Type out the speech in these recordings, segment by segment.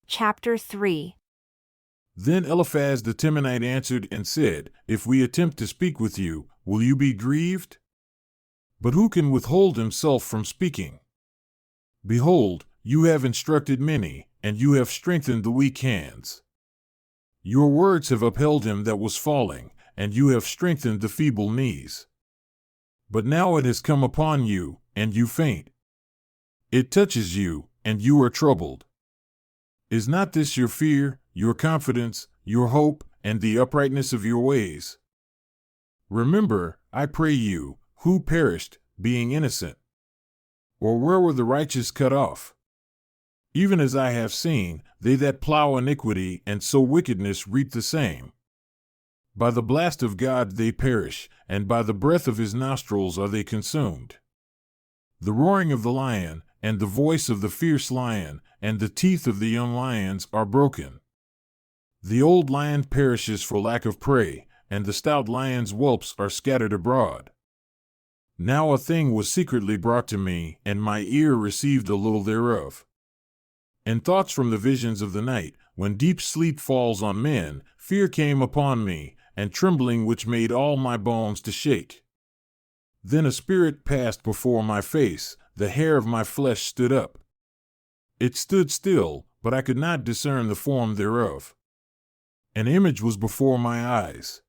Chapter 3. Then Eliphaz the Temanite answered and said, If we attempt to speak with you, will you be grieved? But who can withhold himself from speaking? Behold, you have instructed many, and you have strengthened the weak hands. Your words have upheld him that was falling, and you have strengthened the feeble knees. But now it has come upon you, and you faint. It touches you, and you are troubled. Is not this your fear, your confidence, your hope, and the uprightness of your ways? Remember, I pray you, who perished, being innocent? Or where were the righteous cut off? Even as I have seen, they that plow iniquity and sow wickedness reap the same. By the blast of God they perish, and by the breath of his nostrils are they consumed. The roaring of the lion, and the voice of the fierce lion, and the teeth of the young lions are broken. The old lion perishes for lack of prey, and the stout lion's whelps are scattered abroad. Now a thing was secretly brought to me, and my ear received a little thereof. And thoughts from the visions of the night, when deep sleep falls on men, fear came upon me, and trembling which made all my bones to shake. Then a spirit passed before my face, the hair of my flesh stood up. It stood still, but I could not discern the form thereof. An image was before my eyes.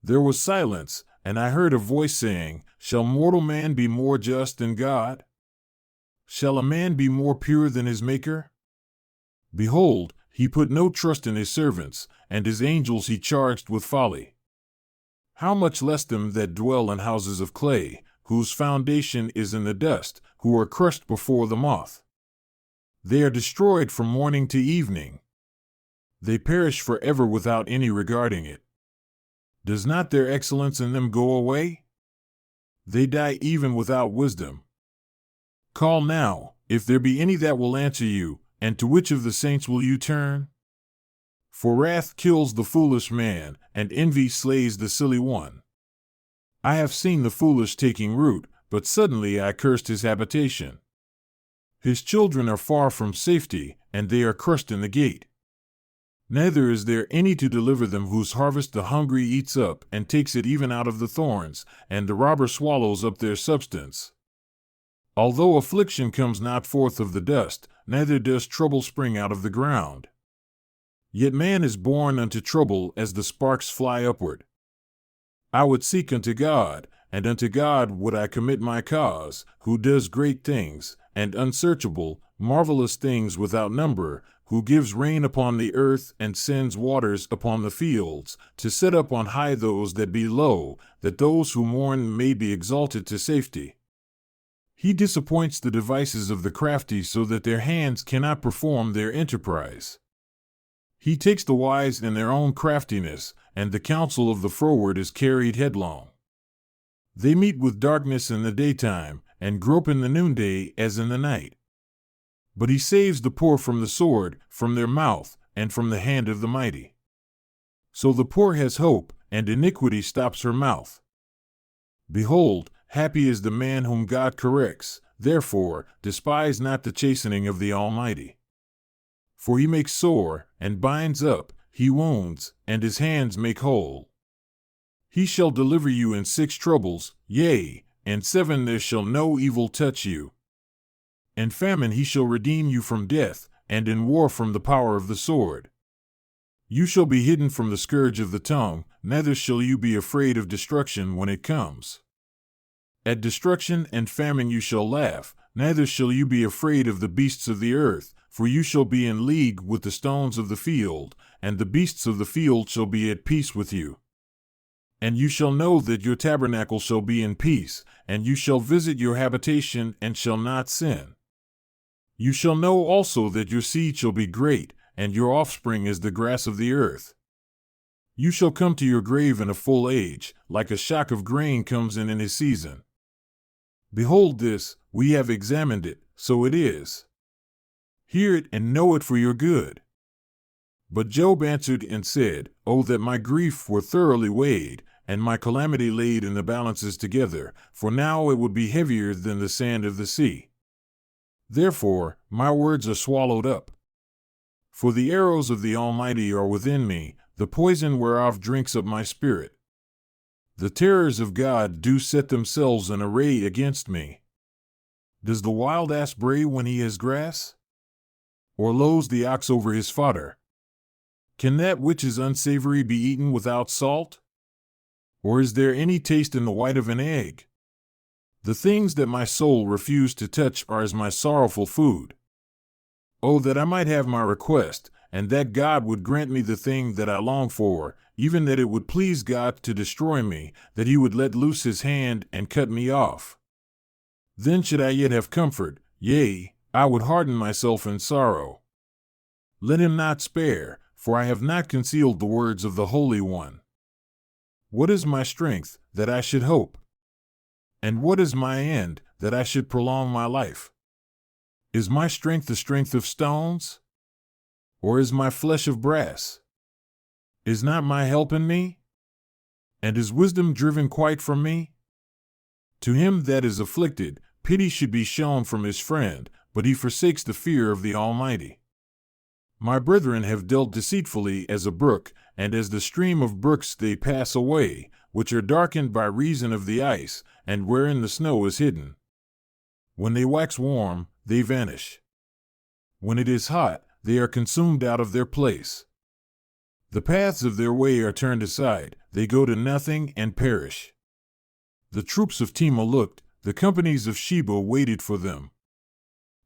There was silence, and I heard a voice saying, Shall mortal man be more just than God? Shall a man be more pure than his Maker? Behold, he put no trust in his servants, and his angels he charged with folly. How much less them that dwell in houses of clay, whose foundation is in the dust, who are crushed before the moth. They are destroyed from morning to evening. They perish forever without any regarding it. Does not their excellence in them go away? They die even without wisdom. Call now, if there be any that will answer you, and to which of the saints will you turn? For wrath kills the foolish man, and envy slays the silly one. I have seen the foolish taking root, but suddenly I cursed his habitation. His children are far from safety, and they are crushed in the gate. Neither is there any to deliver them, whose harvest the hungry eats up, and takes it even out of the thorns, and the robber swallows up their substance. Although affliction comes not forth of the dust, neither does trouble spring out of the ground. Yet man is born unto trouble as the sparks fly upward. I would seek unto God, and unto God would I commit my cause, who does great things, and unsearchable, marvelous things without number, who gives rain upon the earth and sends waters upon the fields, to set up on high those that be low, that those who mourn may be exalted to safety. He disappoints the devices of the crafty so that their hands cannot perform their enterprise. He takes the wise in their own craftiness, and the counsel of the froward is carried headlong. They meet with darkness in the daytime, and grope in the noonday as in the night. But he saves the poor from the sword, from their mouth, and from the hand of the mighty. So the poor has hope, and iniquity stops her mouth. Behold, happy is the man whom God corrects, therefore despise not the chastening of the Almighty. For he makes sore, and binds up, he wounds, and his hands make whole. He shall deliver you in 6 troubles, yea, and 7 there shall no evil touch you. In famine he shall redeem you from death, and in war from the power of the sword. You shall be hidden from the scourge of the tongue, neither shall you be afraid of destruction when it comes. At destruction and famine you shall laugh, neither shall you be afraid of the beasts of the earth, for you shall be in league with the stones of the field, and the beasts of the field shall be at peace with you. And you shall know that your tabernacle shall be in peace, and you shall visit your habitation and shall not sin. You shall know also that your seed shall be great, and your offspring as the grass of the earth. You shall come to your grave in a full age, like a shock of grain comes in his season. Behold this, we have examined it, so it is. Hear it and know it for your good. But Job answered and said, Oh, that my grief were thoroughly weighed, and my calamity laid in the balances together, for now it would be heavier than the sand of the sea. Therefore, my words are swallowed up. For the arrows of the Almighty are within me, the poison whereof drinks up my spirit. The terrors of God do set themselves in array against me. Does the wild ass bray when he has grass? Or lows the ox over his fodder? Can that which is unsavory be eaten without salt? Or is there any taste in the white of an egg? The things that my soul refused to touch are as my sorrowful food. Oh, that I might have my request, and that God would grant me the thing that I long for, even that it would please God to destroy me, that he would let loose his hand and cut me off. Then should I yet have comfort, yea, I would harden myself in sorrow. Let him not spare, for I have not concealed the words of the Holy One. What is my strength, that I should hope? And what is my end, that I should prolong my life? Is my strength the strength of stones? Or is my flesh of brass? Is not my help in me? And is wisdom driven quite from me? To him that is afflicted, pity should be shown from his friend, but he forsakes the fear of the Almighty. My brethren have dealt deceitfully as a brook, and as the stream of brooks they pass away, which are darkened by reason of the ice, and wherein the snow is hidden. When they wax warm, they vanish. When it is hot, they are consumed out of their place. The paths of their way are turned aside, they go to nothing and perish. The troops of Tema looked, the companies of Sheba waited for them.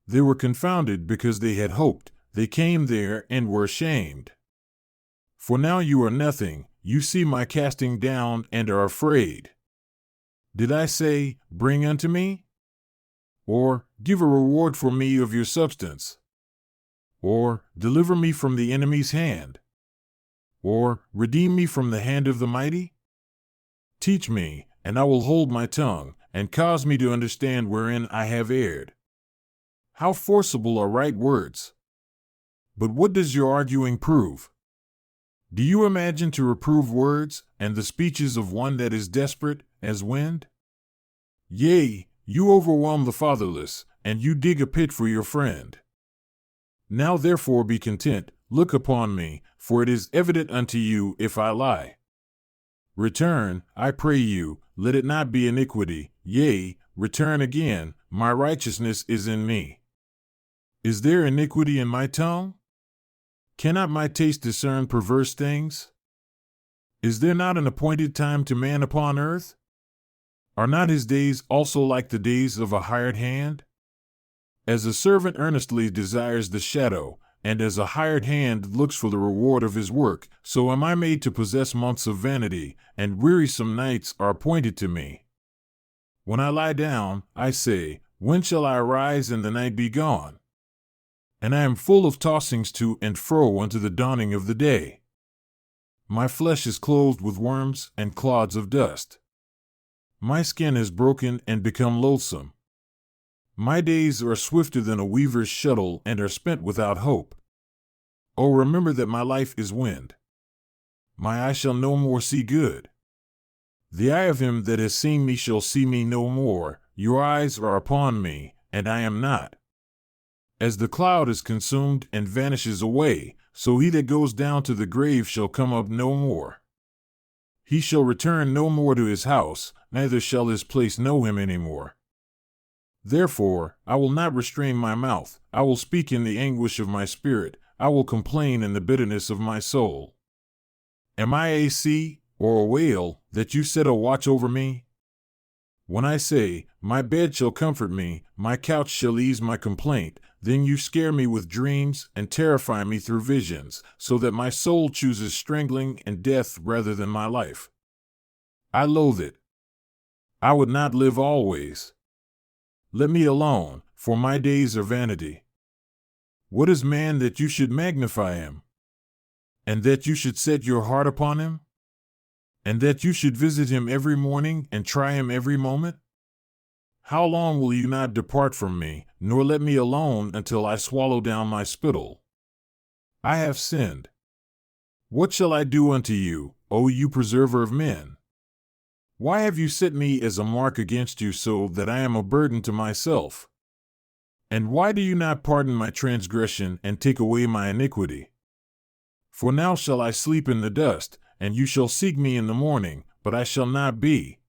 They were confounded because they had hoped, they came there and were ashamed. For now you are nothing, you see my casting down and are afraid. Did I say, bring unto me? Or, give a reward for me of your substance? Or, deliver me from the enemy's hand? Or, redeem me from the hand of the mighty? Teach me, and I will hold my tongue, and cause me to understand wherein I have erred. How forcible are right words! But what does your arguing prove? Do you imagine to reprove words, and the speeches of one that is desperate, as wind? Yea, you overwhelm the fatherless, and you dig a pit for your friend. Now therefore be content, look upon me, for it is evident unto you if I lie. Return, I pray you, let it not be iniquity, yea, return again, my righteousness is in me. Is there iniquity in my tongue? Cannot my taste discern perverse things? Is there not an appointed time to man upon earth? Are not his days also like the days of a hired hand? As a servant earnestly desires the shadow, and as a hired hand looks for the reward of his work, so am I made to possess months of vanity, and wearisome nights are appointed to me. When I lie down, I say, when shall I arise and the night be gone? And I am full of tossings to and fro unto the dawning of the day. My flesh is clothed with worms and clods of dust. My skin is broken and become loathsome. My days are swifter than a weaver's shuttle and are spent without hope. Oh, remember that my life is wind. My eye shall no more see good. The eye of him that has seen me shall see me no more. Your eyes are upon me, and I am not. As the cloud is consumed and vanishes away, so he that goes down to the grave shall come up no more. He shall return no more to his house, neither shall his place know him any more. Therefore, I will not restrain my mouth, I will speak in the anguish of my spirit, I will complain in the bitterness of my soul. Am I a sea, or a whale, that you set a watch over me? When I say, my bed shall comfort me, my couch shall ease my complaint, then you scare me with dreams and terrify me through visions, so that my soul chooses strangling and death rather than my life. I loathe it. I would not live always. Let me alone, for my days are vanity. What is man that you should magnify him? And that you should set your heart upon him? And that you should visit him every morning and try him every moment? How long will you not depart from me, nor let me alone until I swallow down my spittle? I have sinned. What shall I do unto you, O you preserver of men? Why have you set me as a mark against you so that I am a burden to myself? And why do you not pardon my transgression and take away my iniquity? For now shall I sleep in the dust, and you shall seek me in the morning, but I shall not be,